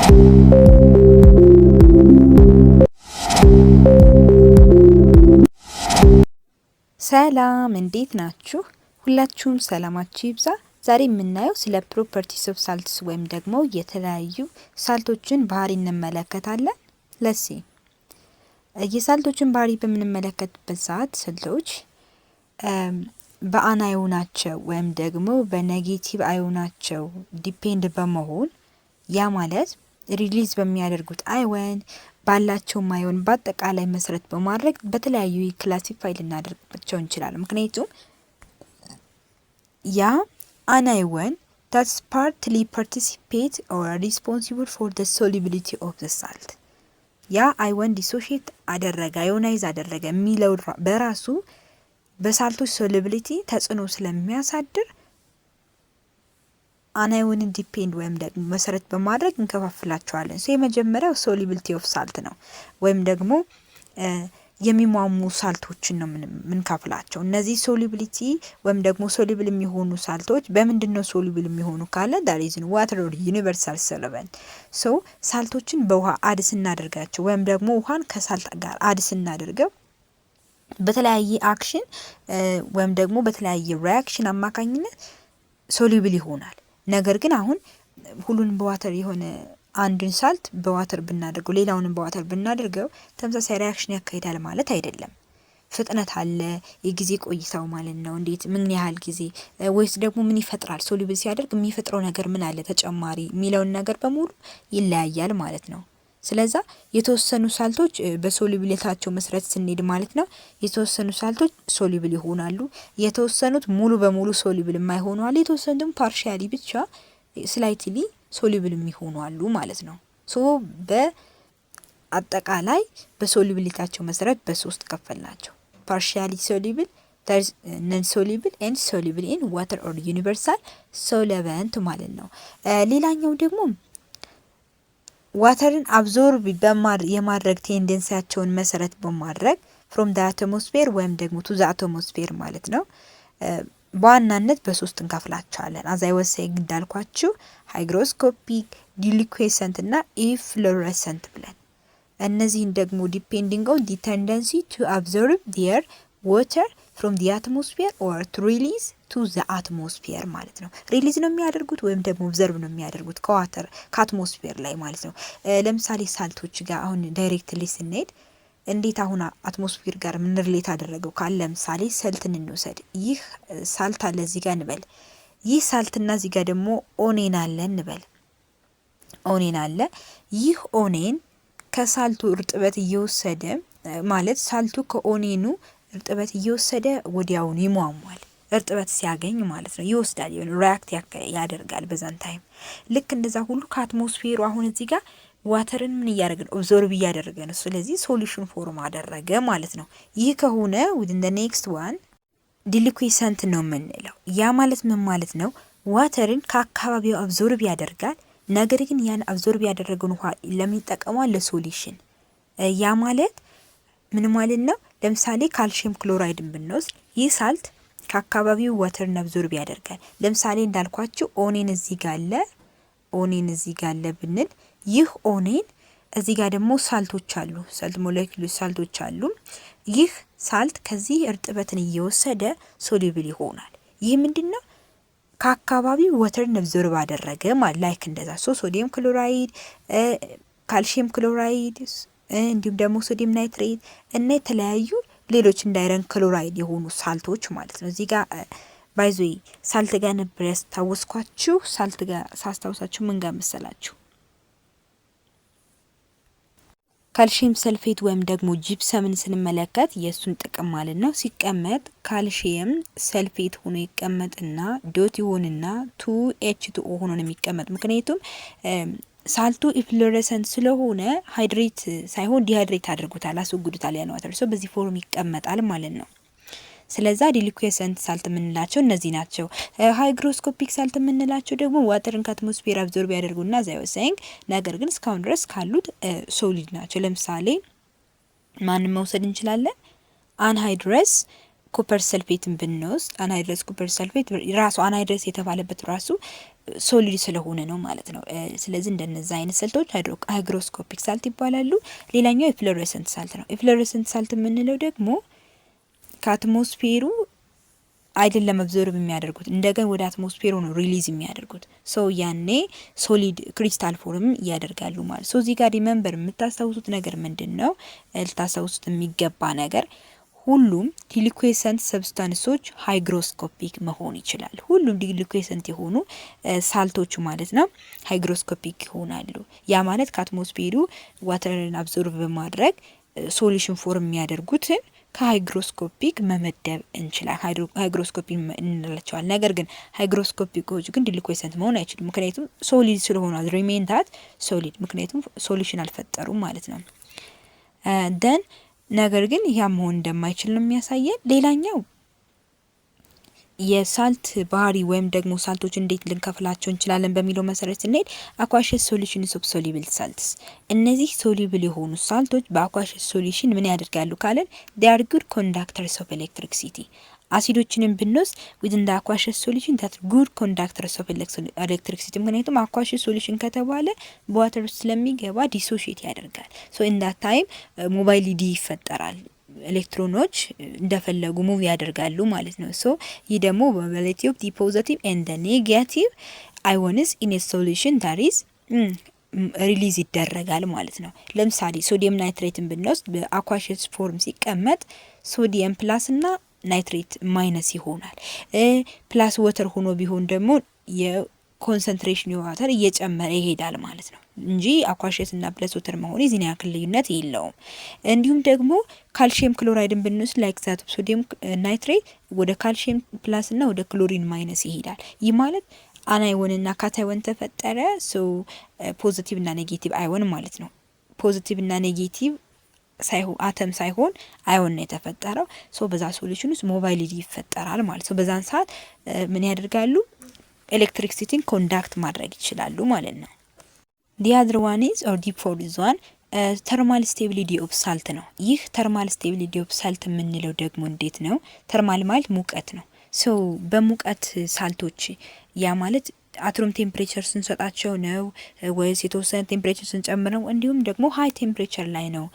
ሰላም እንዴት ናችሁ? ሁላችሁም ሰላማችሁ ይብዛ። ዛሬ የምናየው ስለ ፕሮፐርቲስ ኦፍ ሳልትስ ወይም ደግሞ የተለያዩ ሳልቶችን ባህሪ እንመለከታለን። ለሲ የሳልቶችን ባህሪ በምንመለከትበት ሰዓት ሳልቶች በአናዮናቸው ወይም ደግሞ በኔጌቲቭ አዮናቸው ዲፔንድ በመሆን ያ ማለት ሪሊዝ በሚያደርጉት አዮን ባላቸው አዮን በአጠቃላይ መሰረት በማድረግ በተለያዩ ክላሲፋይ ልናደርጋቸው እንችላለን። ምክንያቱም ያ አናዮን that's partly participate or are responsible for the solubility of the salt ያ አዮን ዲሶሺየት አደረገ አዮናይዝ አደረገ የሚለው በራሱ በሳልቶች ሶሉቢሊቲ ተጽዕኖ ስለሚያሳድር አናዮንን ዲፔንድ ወይም ደግሞ መሰረት በማድረግ እንከፋፍላቸዋለን። የመጀመሪያው ሶሉቢሊቲ ኦፍ ሳልት ነው ወይም ደግሞ የሚሟሙ ሳልቶችን ነው ምንከፍላቸው። እነዚህ ሶሉቢሊቲ ወይም ደግሞ ሶሉብል የሚሆኑ ሳልቶች በምንድነው ሶሉብል የሚሆኑ ካለ that is in water or universal solvent ሳልቶችን በውሃ አድ ስናደርጋቸው ወይም ደግሞ ውሃን ከሳልት ጋር አድ ስናደርገው በተለያየ አክሽን ወይም ደግሞ በተለያየ ሪአክሽን አማካኝነት ሶሉብል ይሆናል። ነገር ግን አሁን ሁሉንም በዋተር የሆነ አንድን ሳልት በዋተር ብናደርገው ሌላውንም በዋተር ብናደርገው ተመሳሳይ ሪአክሽን ያካሂዳል ማለት አይደለም። ፍጥነት አለ፣ የጊዜ ቆይታው ማለት ነው። እንዴት ምን ያህል ጊዜ ወይስ ደግሞ ምን ይፈጥራል ሶሉብል ሲያደርግ የሚፈጥረው ነገር ምን አለ ተጨማሪ የሚለውን ነገር በሙሉ ይለያያል ማለት ነው። ስለዛ የተወሰኑ ሳልቶች በሶሉቢሊታቸው መሰረት ስንሄድ ማለት ነው የተወሰኑ ሳልቶች ሶሉብል ይሆናሉ፣ የተወሰኑት ሙሉ በሙሉ ሶሉብል የማይሆኑ አሉ፣ የተወሰኑትም ፓርሻሊ ብቻ ስላይትሊ ሶሉብል የሚሆኑ አሉ ማለት ነው። በአጠቃላይ በሶሉቢሊታቸው መሰረት በሶስት ከፈልናቸው። ፓርሻሊ ሶሉብል፣ ነን ሶሉብል ኤንድ ሶሉብል ኢን ዋተር ኦር ዩኒቨርሳል ሶልቨንት ማለት ነው። ሌላኛው ደግሞ ዋተርን አብዞርብ የማድረግ ቴንደንሲያቸውን መሰረት በማድረግ ፍሮም ዘ አቶሞስፌር ወይም ደግሞ ቱ ዘ አቶሞስፌር ማለት ነው በዋናነት በሶስት እንከፍላቸዋለን። አዛይ ወሰይ እንዳልኳችሁ ሃይግሮስኮፒክ፣ ዲሊኩዌሰንት እና ኢፍሎረሰንት ብለን እነዚህን ደግሞ ዲፔንዲንግ ኦን ዲ ቴንደንሲ ቱ አብዞርብ ዲር ዋተር ፍሮም ዲ አትሞስፌር ኦር ቱ ሪሊዝ ቱ ዘ አትሞስፌር ማለት ነው። ሪሊዝ ነው የሚያደርጉት ወይም ደግሞ ኦብዘርቭ ነው የሚያደርጉት ከዋተር ከአትሞስፌር ላይ ማለት ነው። ለምሳሌ ሳልቶች ጋር አሁን ዳይሬክትሊ ስንሄድ እንዴት አሁን አትሞስፌር ጋር ምን ሪሌት አደረገው ካለ ለምሳሌ ሰልትን እንውሰድ። ይህ ሳልት አለ እዚህ ጋር እንበል። ይህ ሳልትና እዚህ ጋር ደግሞ ኦኔን አለ እንበል። ኦኔን አለ። ይህ ኦኔን ከሳልቱ እርጥበት እየወሰደ ማለት ሳልቱ ከኦኔኑ እርጥበት እየወሰደ ወዲያውኑ ይሟሟል። እርጥበት ሲያገኝ ማለት ነው ይወስዳል፣ ይሁን ሪአክት ያደርጋል በዛን ታይም። ልክ እንደዛ ሁሉ ከአትሞስፌሩ አሁን እዚህ ጋር ዋተርን ምን እያደረገ ነው? ኦብዞርብ እያደረገ ነው። ስለዚህ ሶሉሽን ፎርም አደረገ ማለት ነው። ይህ ከሆነ within the next one ዲሊኩዌሰንት ነው የምንለው። ያ ማለት ምን ማለት ነው? ዋተርን ከአካባቢው አብዞርብ ያደርጋል። ነገር ግን ያን አብዞርብ ያደረገውን ውሃ ለሚጠቀመው ለሶሉሽን ያ ማለት ምን ማለት ነው? ለምሳሌ ካልሲየም ክሎራይድን ብንወስድ ይህ ሳልት ከአካባቢው ዋተርን አብዞርብ ያደርጋል። ለምሳሌ እንዳልኳችሁ ኦኔን እዚህ ጋር አለ፣ ኦኔን እዚህ ጋር አለ ብንል ይህ ኦኔን እዚህ ጋር ደግሞ ሳልቶች አሉ፣ ሳልት ሞለኪውሎች ሳልቶች አሉ። ይህ ሳልት ከዚህ እርጥበትን እየወሰደ ሶሉብል ይሆናል። ይህ ምንድነው? ከአካባቢው ዋተርን አብዞርብ አደረገ ማለት ላይክ እንደዛ ሶዲየም ክሎራይድ፣ ካልሲየም ክሎራይድ እንዲሁም ደግሞ ሶዲየም ናይትሬት እና የተለያዩ ሌሎች እንደ አይረን ክሎራይድ የሆኑ ሳልቶች ማለት ነው። እዚህ ጋር ባይዞ ሳልት ጋር ነበር ያስታወስኳችሁ። ሳልት ጋር ሳስታውሳችሁ ምን ጋር መሰላችሁ? ካልሲየም ሰልፌት ወይም ደግሞ ጂፕሰምን ስንመለከት የሱን ጥቅም ማለት ነው ሲቀመጥ ካልሲየም ሰልፌት ሆኖ ይቀመጥና ዶት ይሆንና 2H2O ሆኖ ነው የሚቀመጥ። ምክንያቱም ሳልቱ ኢፍሎረሰንት ስለሆነ ሃይድሬት ሳይሆን ዲሃይድሬት አድርጎታል፣ አስወግዱታል ያን ዋተር በዚህ ፎርም ይቀመጣል ማለት ነው። ስለዛ ዲሊኩዌሰንት ሳልት የምንላቸው እነዚህ ናቸው። ሃይግሮስኮፒክ ሳልት የምንላቸው ደግሞ ዋተርን ከአትሞስፌር አብዞርብ ያደርጉና ዛይወሰንግ ነገር ግን እስካሁን ድረስ ካሉት ሶሊድ ናቸው። ለምሳሌ ማንም መውሰድ እንችላለን። አንሃይድረስ ኮፐር ሰልፌትን ብንወስድ አንሃይድረስ ኮፐር ሰልፌት ራሱ አንሃይድረስ የተባለበት ራሱ ሶሊድ ስለሆነ ነው ማለት ነው። ስለዚህ እንደነዛ አይነት ሰልቶች ሃይግሮስኮፒክ ሳልት ይባላሉ። ሌላኛው የፍሎሬሰንት ሳልት ነው። የፍሎሬሰንት ሳልት የምንለው ደግሞ ከአትሞስፌሩ አይደለም አብዞርብ የሚያደርጉት እንደገና ወደ አትሞስፌሩ ነው ሪሊዝ የሚያደርጉት። ሶ ያኔ ሶሊድ ክሪስታል ፎርም ያደርጋሉ ማለት። ሶ እዚህ ጋር ሪመምበር የምታስታውሱት ነገር ምንድነው? ልታስታውሱት የሚገባ ነገር ሁሉም ዲሊኩዌሰንት ሰብስታንሶች ሃይግሮስኮፒክ መሆን ይችላል። ሁሉም ዲሊኩዌሰንት የሆኑ ሳልቶች ማለት ነው ሃይግሮስኮፒክ ይሆናሉ። ያ ማለት ከአትሞስፌሩ ዋተርን አብዞርብ በማድረግ ሶሉሽን ፎርም የሚያደርጉትን ከሃይግሮስኮፒክ መመደብ እንችላል። ሃይግሮስኮፒክ እንላቸዋል። ነገር ግን ሃይግሮስኮፒኮች ግን ዲሊኩዌሰንት መሆን አይችሉም። ምክንያቱም ሶሊድ ስለሆኑ ሪሜንታት ሶሊድ፣ ምክንያቱም ሶሉሽን አልፈጠሩም ማለት ነው። ደን ነገር ግን ያ መሆን እንደማይችል ነው የሚያሳየን። ሌላኛው የሳልት ባህሪ ወይም ደግሞ ሳልቶች እንዴት ልንከፍላቸው እንችላለን በሚለው መሰረት ስንሄድ አኳሸስ ሶሉሽንስ ኦፍ ሶሊብል ሳልትስ፣ እነዚህ ሶሊብል የሆኑ ሳልቶች በአኳሸስ ሶሉሽን ምን ያደርጋሉ ካለን they are good conductors of electricity። አሲዶችንም ብንወስድ within the aqueous solution that good conductors of electricity፣ ምክንያቱም aqueous solution ከተባለ በዋተር ውስጥ ስለሚገባ ዲሶሺየት ያደርጋል። so in that time ሞባይሊቲ ይፈጠራል፣ ኤሌክትሮኖች እንደፈለጉ ሙቭ ያደርጋሉ ማለት ነው። ሶ ይህ ደግሞ ሞቢሊቲ ኦፍ ዲ ፖዚቲቭ ኤንድ ኔጋቲቭ አዮንስ ኢን ኤ ሶሉሽን ዳት ኢዝ ሪሊዝ ይደረጋል ማለት ነው። ለምሳሌ ሶዲየም ናይትሬትን ብንወስድ በአኳሸስ ፎርም ሲቀመጥ ሶዲየም ፕላስ እና ናይትሬት ማይነስ ይሆናል። ፕላስ ወተር ሆኖ ቢሆን ደግሞ የኮንሰንትሬሽን ዋተር እየጨመረ ይሄዳል ማለት ነው እንጂ አኳሸስ እና ፕለስ ወተር መሆን የዚህን ያክል ልዩነት የለውም። እንዲሁም ደግሞ ካልሲየም ክሎራይድን ብንወስድ ላይክ ዛት ሶዲየም ናይትሬት ወደ ካልሲየም ፕላስ እና ወደ ክሎሪን ማይነስ ይሄዳል። ይህ ማለት አናይወን እና ካታይወን ተፈጠረ። ሶ ፖዚቲቭ እና ኔጌቲቭ አይወን ማለት ነው። ፖዚቲቭ እና ኔጌቲቭ ሳይሆን አተም ሳይሆን አዮን ነው የተፈጠረው። ሶ በዛ ሶሉሽን ውስጥ ሞባይሊቲ ይፈጠራል ማለት ነው። በዛን ሰዓት ምን ያደርጋሉ? ኤሌክትሪክሲቲን ኮንዳክት ማድረግ ይችላሉ ማለት ነው። the other one is or the fourth one ተርማል ስቴቢሊቲ ኦፍ ሳልት ነው። ይህ ተርማል ስቴቢሊቲ ኦፍ ሳልት የምንለው ደግሞ እንዴት ነው? ተርማል ማለት ሙቀት ነው። ሶ በሙቀት ሳልቶች ያ ማለት አትሩም ቴምፕሬቸር ስንሰጣቸው ነው ወይስ የተወሰነ ቴምፕሬቸር ስንጨምረው እንዲሁም ደግሞ ሃይ ቴምፕሬቸር ላይ ነው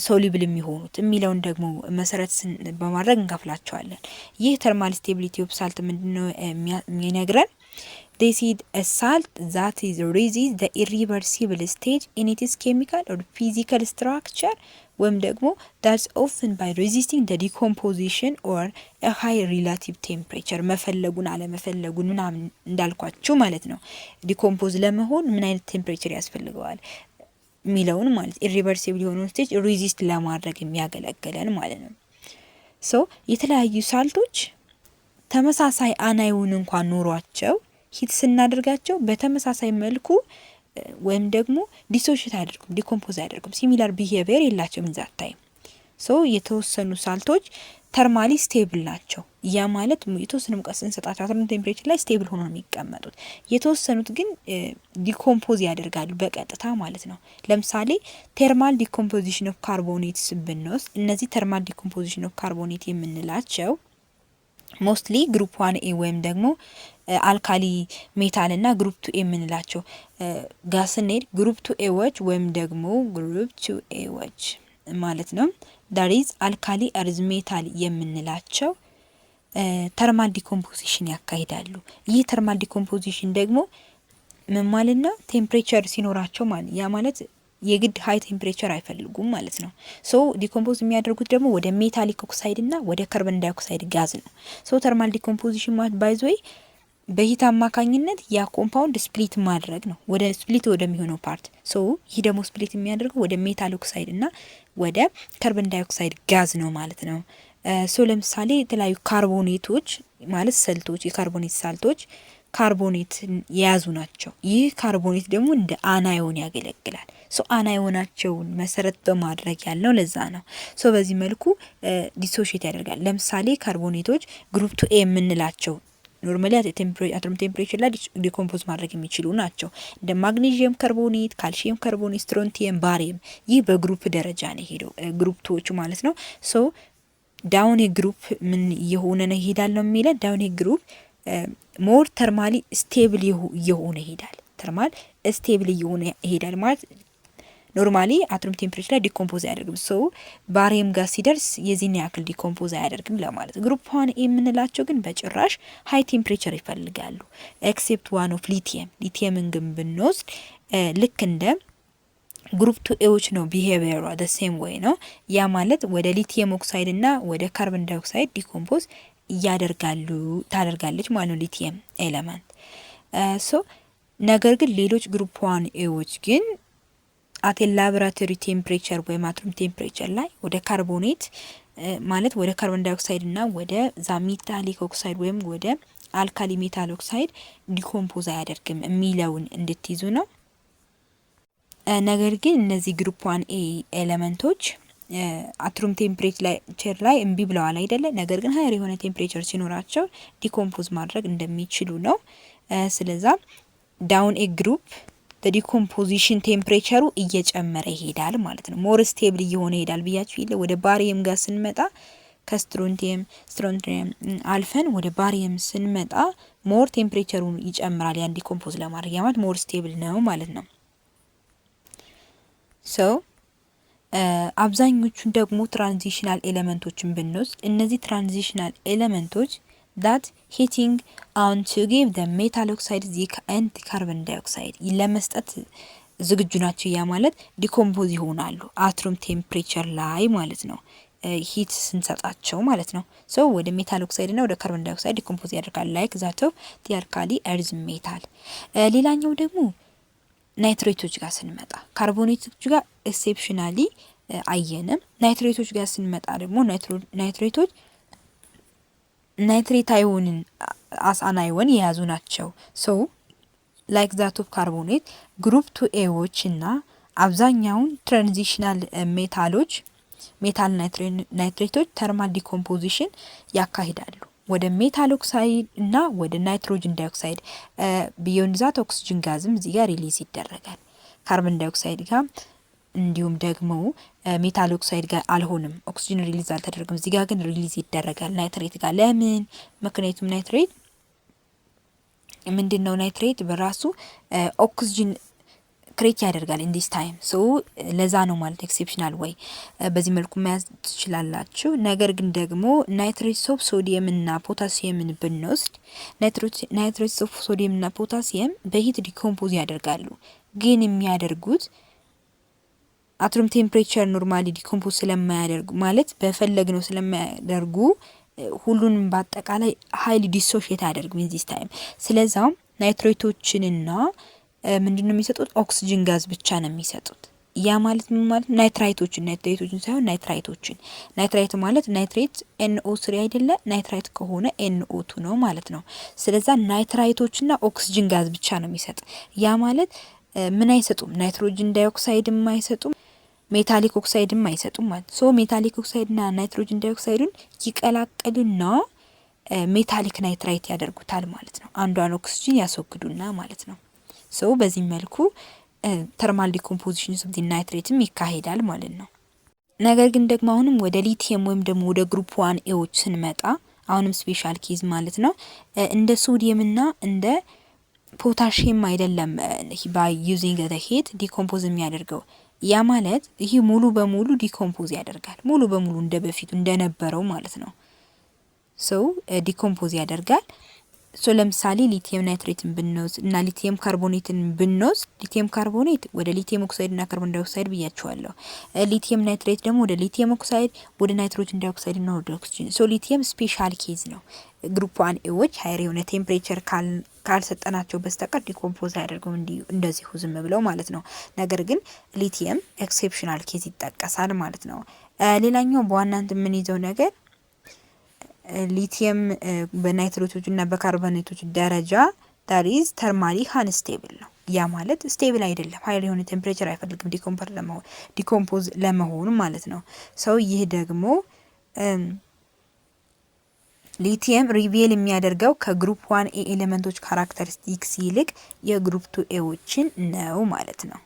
ሶሉብል የሚሆኑት የሚለውን ደግሞ መሰረት በማድረግ እንከፍላቸዋለን። ይህ ተርማል ስቴቢሊቲ ኦፍ ሳልት ምንድነው የሚነግረን? They said a salt that is resists the irreversible stage in its chemical or physical structure ወይም ደግሞ that's often by resisting the decomposition or a high relative temperature መፈለጉን አለመፈለጉን ምናምን እንዳልኳችሁ ማለት ነው። ዲኮምፖዝ ለመሆን ምን አይነት ቴምፕሬቸር ያስፈልገዋል ሚለውን ማለት irreversible የሆነውን ስቴጅ ሬዚስት ለማድረግ የሚያገለግለን ማለት ነው። ሶ የተለያዩ ሳልቶች ተመሳሳይ አናይውን እንኳን ኖሯቸው ሂት ስናደርጋቸው በተመሳሳይ መልኩ ወይም ደግሞ ዲሶሺየት አያደርጉም፣ ዲኮምፖዝ አያደርጉም፣ ሲሚላር ቢሄቪየር የላቸውም ኢን ዛት ታይም። ሶ የተወሰኑ ሳልቶች ተርማሊ ስቴብል ናቸው። ያ ማለት የተወሰኑ ሙቀት ስንሰጣቸው አትሩም ቴምፕሬቸር ላይ ስቴብል ሆኖ ነው የሚቀመጡት። የተወሰኑት ግን ዲኮምፖዝ ያደርጋሉ በቀጥታ ማለት ነው። ለምሳሌ ተርማል ዲኮምፖዚሽን ኦፍ ካርቦኔትስ ብንወስድ እነዚህ ተርማል ዲኮምፖዚሽን ኦፍ ካርቦኔት የምንላቸው ሞስትሊ ግሩፕ 1 ኤ ወይም ደግሞ አልካሊ ሜታል እና ግሩፕ 2 ኤ የምንላቸው ጋስኔድ ግሩፕ 2 ኤዎች ወይም ደግሞ ግሩፕ 2 ኤዎች ማለት ነው። ዳሪዝ አልካሊ አርዝ ሜታል የምንላቸው ተርማል ዲኮምፖዚሽን ያካሂዳሉ። ይህ ተርማል ዲኮምፖዚሽን ደግሞ ምን ማለት ነው? ቴምፕሬቸር ሲኖራቸው ማለት ያ ማለት የግድ ሃይ ቴምፕሬቸር አይፈልጉም ማለት ነው። ሶ ዲኮምፖዝ የሚያደርጉት ደግሞ ወደ ሜታሊክ ኦክሳይድ እና ወደ ካርቦን ዳይኦክሳይድ ጋዝ ነው። ሶ ተርማል ዲኮምፖዚሽን ማለት ባይዞይ በሂት አማካኝነት ያ ኮምፓውንድ ስፕሊት ማድረግ ነው ወደ ስፕሊት ወደሚሆነው ፓርት። ሶ ይህ ደግሞ ስፕሊት የሚያደርገው ወደ ሜታል ኦክሳይድ እና ወደ ካርቦን ዳይኦክሳይድ ጋዝ ነው ማለት ነው። ሶ ለምሳሌ የተለያዩ ካርቦኔቶች ማለት ሰልቶች የካርቦኔት ሳልቶች ካርቦኔት የያዙ ናቸው። ይህ ካርቦኔት ደግሞ እንደ አናዮን ያገለግላል። ሶ አናዮናቸውን መሰረት በማድረግ ያለው ለዛ ነው። ሶ በዚህ መልኩ ዲሶሺየት ያደርጋል። ለምሳሌ ካርቦኔቶች ግሩፕ 2 ኤ የምንላቸው ኖርማሊ አትሩም ቴምፕሬቸር ላይ ዲኮምፖዝ ማድረግ የሚችሉ ናቸው። እንደ ማግኔዥየም ካርቦኔት፣ ካልሲየም ካርቦኔት፣ ስትሮንቲየም፣ ባሪየም ይህ በግሩፕ ደረጃ ነው ሄደው ግሩፕ 2ዎቹ ማለት ነው። ሶ ዳውን ግሩፕ ምን የሆነ ነው ይሄዳል ነው የሚለው ዳውን ግሩፕ ሞር ተርማሊ ስቴብል እየሆነ ይሄዳል። ተርማል ስቴብል እየሆነ ይሄዳል ማለት ኖርማሊ አቶም ቴምፕሬቸር ላይ ዲኮምፖዝ አያደርግም። ሶ ባሪየም ጋር ሲደርስ የዚህን ያክል ዲኮምፖዝ አያደርግም ለማለት። ግሩፕ 1 የምንላቸው ግን በጭራሽ ሃይ ቴምፕሬቸር ይፈልጋሉ። ኤክሴፕት ዋን ኦፍ ሊቲየም። ሊቲየምን ግን ብንወስድ ልክ እንደ ግሩፕ 2 ኤዎች ነው ቢሄቪየሯ the same way ነው። ያ ማለት ወደ ሊቲየም ኦክሳይድ እና ወደ ካርቦን ዳይኦክሳይድ ዲኮምፖዝ ታደርጋለች ማለት ነው ሊቲየም ኤሌመንት። ሶ ነገር ግን ሌሎች ግሩፕ 1 ኤዎች ግን አት ላቦራቶሪ ቴምፕሬቸር ወይም አቶም ቴምፕሬቸር ላይ ወደ ካርቦኔት ማለት ወደ ካርቦን ዳይኦክሳይድ እና ወደ ሜታሊክ ኦክሳይድ ወይም ወደ አልካሊ ሜታል ኦክሳይድ ዲኮምፖዝ አያደርግም የሚለውን እንድትይዙ ነው። ነገር ግን እነዚህ ግሩፕ 1 ኤ ኤሌመንቶች አቶም ቴምፕሬቸር ላይ እምቢ ብለዋል አይደለ? ነገር ግን ሃይር የሆነ ቴምፕሬቸር ሲኖራቸው ዲኮምፖዝ ማድረግ እንደሚችሉ ነው። ስለዛ ዳውን ኤ ግሩፕ ዲኮምፖዚሽን ቴምፕሬቸሩ እየጨመረ ይሄዳል ማለት ነው። ሞር ስቴብል እየሆነ ይሄዳል ብያችሁ ይለ ወደ ባሪየም ጋር ስንመጣ ከስትሮንቲየም አልፈን ወደ ባሪየም ስንመጣ ሞር ቴምፕሬቸሩን ይጨምራል። ያን ዲኮምፖዝ ለማድረግ ያማት ሞር ስቴብል ነው ማለት ነው። ሶ አብዛኞቹን ደግሞ ትራንዚሽናል ኤሌመንቶችን ብንወስድ እነዚህ ትራንዚሽናል ኤሌመንቶች that heating on to give the metal oxide and carbon dioxide ለመስጠት ዝግጁ ናቸው። ያ ማለት ዲኮምፖዝ ይሆናሉ አቶም ቴምፕሬቸር ላይ ማለት ነው። ሂት ስንሰጣቸው ማለት ነው። ሶ ወደ ሜታል ኦክሳይድ እና ወደ ካርቦን ዳይኦክሳይድ ዲኮምፖዝ ያደርጋል ላይክ ዛት ኦፍ ቲያርካሊ ኤርዝ ሜታል። ሌላኛው ደግሞ ናይትሬቶች ጋር ስንመጣ ካርቦኔቶች ጋር ኤክሴፕሽናሊ አየንም። ናይትሬቶች ጋር ስንመጣ ደግሞ ናይትሬቶች ናይትሬት አዮንን አሳን አዮን የያዙ ናቸው። ሶ ላይክ ዛት ኦፍ ካርቦኔት ግሩፕ 2 ኤዎች እና አብዛኛውን ትራንዚሽናል ሜታሎች ሜታል ናይትሬቶች ተርማል ዲኮምፖዚሽን ያካሂዳሉ ወደ ሜታል ኦክሳይድ እና ወደ ናይትሮጅን ዳይኦክሳይድ። ቢዮንድ ዛት ኦክሲጅን ጋዝም እዚህ ጋር ሪሊዝ ይደረጋል ካርቦን ዳይኦክሳይድ ጋር እንዲሁም ደግሞ ሜታል ኦክሳይድ ጋር አልሆንም። ኦክሲጅን ሪሊዝ አልተደረገም። እዚህ ጋር ግን ሪሊዝ ይደረጋል ናይትሬት ጋር። ለምን? ምክንያቱም ናይትሬት ምንድነው? ናይትሬት በራሱ ኦክሲጅን ክሬት ያደርጋል ኢን ዲስ ታይም። ሶ ለዛ ነው ማለት ኤክሴፕሽናል ወይ በዚህ መልኩ መያዝ ትችላላችሁ። ነገር ግን ደግሞ ናይትሬት ኦፍ ሶዲየም እና ፖታሲየምን ብንወስድ ናይትሬት ኦፍ ሶዲየም እና ፖታሲየም በሂት ዲኮምፖዝ ያደርጋሉ። ግን የሚያደርጉት አቶም ቴምፕሬቸር ኖርማሊ ዲኮምፖዝ ስለማያደርጉ ማለት በፈለግነው ስለማያደርጉ ሁሉንም በአጠቃላይ ሃይሊ ዲሶሺየት አያደርጉም ኢን ዚስ ታይም። ስለዛም ናይትሬቶችንና ምንድነው የሚሰጡት? ኦክሲጅን ጋዝ ብቻ ነው የሚሰጡት። ያ ማለት ምን ማለት? ናይትሬቶችን ሳይሆን ናይትራይቶችን። ናይትራይት ማለት ናይትሬት NO3 አይደለ? ናይትራይት ከሆነ NO2 ነው ማለት ነው። ስለዛ ናይትራይቶችና ኦክሲጅን ጋዝ ብቻ ነው የሚሰጥ። ያ ማለት ምን አይሰጡም? ናይትሮጅን ዳይኦክሳይድም አይሰጡም፣ ሜታሊክ ኦክሳይድም አይሰጡም ማለት። ሶ ሜታሊክ ኦክሳይድና ናይትሮጅን ዳይኦክሳይዱን ይቀላቀሉና ሜታሊክ ናይትራይት ያደርጉታል ማለት ነው። አንዷን ኦክሲጅን ያስወግዱና ማለት ነው። ሶ በዚህ መልኩ ተርማል ዲኮምፖዚሽን ኦፍ ዲ ናይትሬትም ይካሄዳል ማለት ነው። ነገር ግን ደግሞ አሁንም ወደ ሊቲየም ወይም ደግሞ ወደ ግሩፕ 1 ኤዎች ስንመጣ አሁንም ስፔሻል ኬዝ ማለት ነው። እንደ ሶዲየም እና እንደ ፖታሺየም አይደለም ባይ ዩዚንግ ዘ ሂት ዲኮምፖዝ የሚያደርገው። ያ ማለት ይሄ ሙሉ በሙሉ ዲኮምፖዝ ያደርጋል፣ ሙሉ በሙሉ እንደ በፊቱ እንደነበረው ማለት ነው። ሶ ዲኮምፖዝ ያደርጋል። ሶ ለምሳሌ ሊቲየም ናይትሬትን ብንወስድ እና ሊቲየም ካርቦኔትን ብንወስድ ሊቲየም ካርቦኔት ወደ ሊቲየም ኦክሳይድ እና ካርቦን ዳይኦክሳይድ ብያቸዋለሁ። ሊቲየም ናይትሬት ደግሞ ወደ ሊቲየም ኦክሳይድ፣ ወደ ናይትሮጅን ዳይኦክሳይድ እና ወደ ኦክሲጅን። ሶ ሊቲየም ስፔሻል ኬዝ ነው። ግሩፕ 1 ኤዎች ሃይር የሆነ ቴምፕሬቸር ካልሰጠናቸው በስተቀር ዲኮምፖዝ አያደርጉም እንደዚሁ ዝም ብለው ማለት ነው። ነገር ግን ሊቲየም ኤክሴፕሽናል ኬዝ ይጠቀሳል ማለት ነው። ሌላኛው በዋናነት የምንይዘው ነገር ሊቲየም በናይትሬቶች እና በካርቦኔቶች ደረጃ ዳሪዝ ተርማሊ አንስቴብል ነው። ያ ማለት ስቴብል አይደለም፣ ሃይር የሆነ ቴምፕሬቸር አይፈልግም ዲኮምፖዝ ለመሆኑ ማለት ነው። ሰው ይህ ደግሞ ሊቲየም ሪቬል የሚያደርገው ከግሩፕ 1 ኤ ኤሌመንቶች ካራክተሪስቲክስ ይልቅ የግሩፕ 2 ኤዎችን ነው ማለት ነው።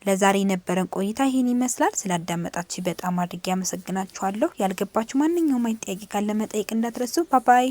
ለዛሬ የነበረን ቆይታ ይሄን ይመስላል። ስላዳመጣችሁ በጣም አድርጌ አመሰግናችኋለሁ። ያልገባችሁ ማንኛውም አይነት ጥያቄ ካለ መጠየቅ እንዳትረሱ። ባይ ባይ።